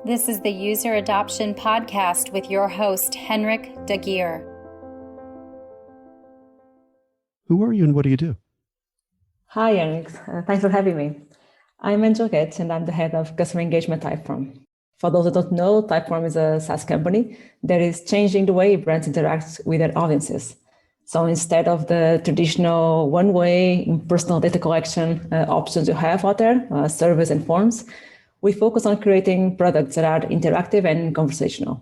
This is the User Adoption Podcast with your host, Henrik Dagier. Who are you and what do you do? Hi, Henrik. Thanks for having me. I'm Angela Guedes, and I'm the head of customer engagement at Typeform. For those that don't know, Typeform is a SaaS company that is changing the way brands interact with their audiences. So instead of the traditional one-way personal data collection options you have out there, surveys and forms, we focus on creating products that are interactive and conversational.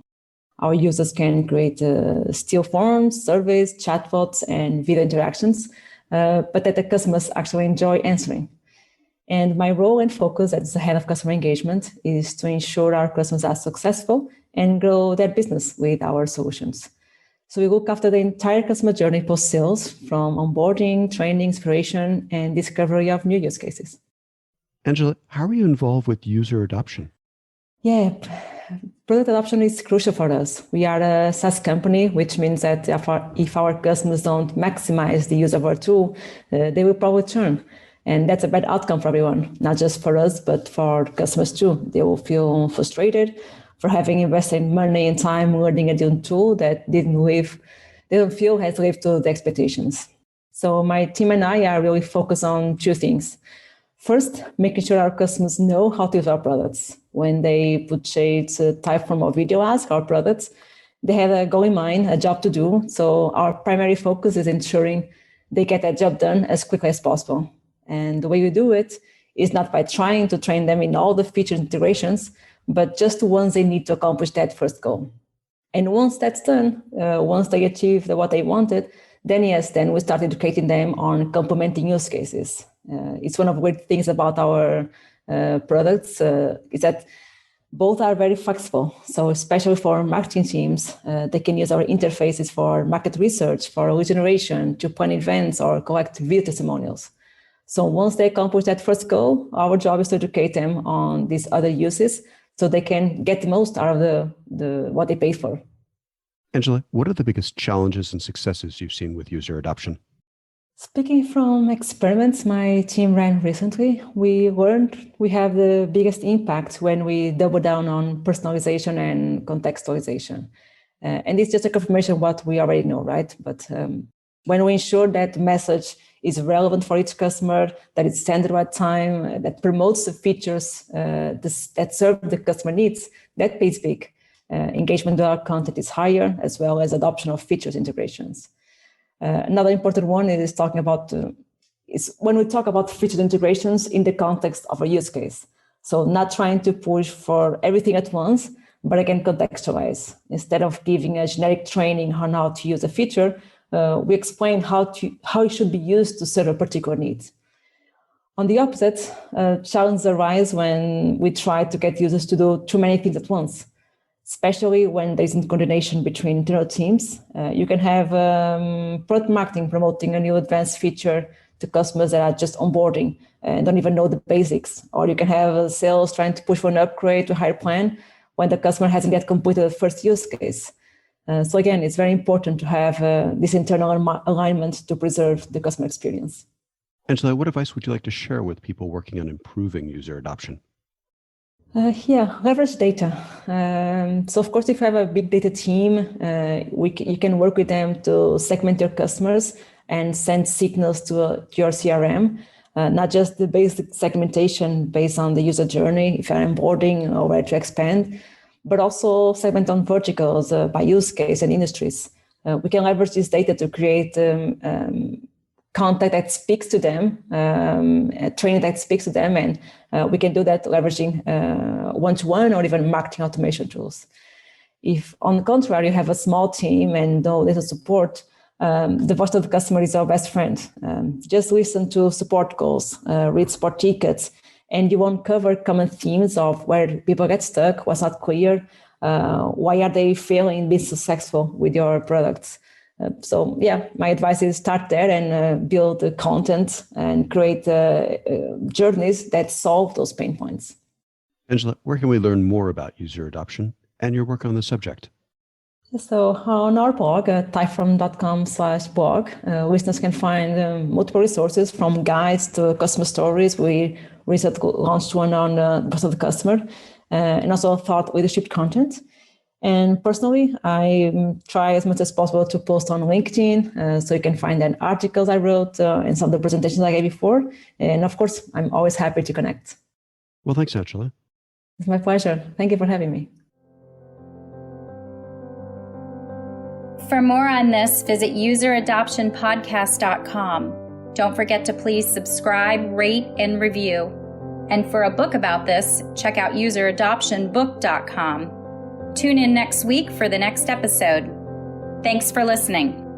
Our users can create still forms, surveys, chatbots, and video interactions, but that the customers actually enjoy answering. And my role and focus as the head of customer engagement is to ensure our customers are successful and grow their business with our solutions. So we look after the entire customer journey post-sales, from onboarding, training, inspiration, and discovery of new use cases. Angela, how are you involved with user adoption? Yeah, product adoption is crucial for us. We are a SaaS company, which means that if our customers don't maximize the use of our tool, they will probably churn. And that's a bad outcome for everyone, not just for us, but for customers too. They will feel frustrated for having invested money and time learning a new tool that they don't feel has lived to the expectations. So my team and I are really focused on two things. First, making sure our customers know how to use our products. When they purchase a Typeform or Video Ask, our products, they have a goal in mind, a job to do. So our primary focus is ensuring they get that job done as quickly as possible. And the way we do it is not by trying to train them in all the feature integrations, but just the ones they need to accomplish that first goal. And once that's done, once they achieve what they wanted, then we start educating them on complementing use cases. It's one of the great things about our products is that both are very flexible. So especially for marketing teams, they can use our interfaces for market research, for lead generation, to plan events or collect video testimonials. So once they accomplish that first goal, our job is to educate them on these other uses so they can get the most out of what they paid for. Angela, what are the biggest challenges and successes you've seen with user adoption? Speaking from experiments my team ran recently, we learned we have the biggest impact when we double down on personalization and contextualization. And it's just a confirmation of what we already know, right? But when we ensure that the message is relevant for each customer, that it's sent at the right time, that promotes the features that serve the customer needs, that pays big. Engagement with our content is higher, as well as adoption of features integrations. Another important one is talking about is when we talk about feature integrations in the context of a use case. So not trying to push for everything at once, but again, contextualize. Instead of giving a generic training on how to use a feature, we explain how it should be used to serve a particular need. On the opposite, challenges arise when we try to get users to do too many things at once, especially when there's coordination between internal teams. You can have product marketing promoting a new advanced feature to customers that are just onboarding and don't even know the basics. Or you can have sales trying to push for an upgrade to a higher plan when the customer hasn't yet completed the first use case. So again, it's very important to have this internal alignment to preserve the customer experience. Angela, what advice would you like to share with people working on improving user adoption? Leverage data. So of course, if you have a big data team, you can work with them to segment your customers and send signals to your CRM, not just the basic segmentation based on the user journey, if you're onboarding or where to expand, but also segment on verticals by use case and industries. We can leverage this data to create content that speaks to them, training that speaks to them, and we can do that leveraging one-to-one or even marketing automation tools. If, on the contrary, you have a small team and no data support, the voice of the customer is our best friend. Just listen to support calls, read support tickets, and you won't cover common themes of where people get stuck, what's not clear, why are they failing being successful with your products. My advice is start there and build the content and create journeys that solve those pain points. Angela, where can we learn more about user adoption and your work on the subject? So on our blog, typeform.com/blog, listeners can find multiple resources from guides to customer stories. We recently launched one on the voice of the customer. and also thought leadership content. And personally, I try as much as possible to post on LinkedIn, so you can find the articles I wrote and some of the presentations I gave before. And of course, I'm always happy to connect. Well, thanks, Angela. It's my pleasure. Thank you for having me. For more on this, visit useradoptionpodcast.com. Don't forget to please subscribe, rate, and review. And for a book about this, check out useradoptionbook.com. Tune in next week for the next episode. Thanks for listening.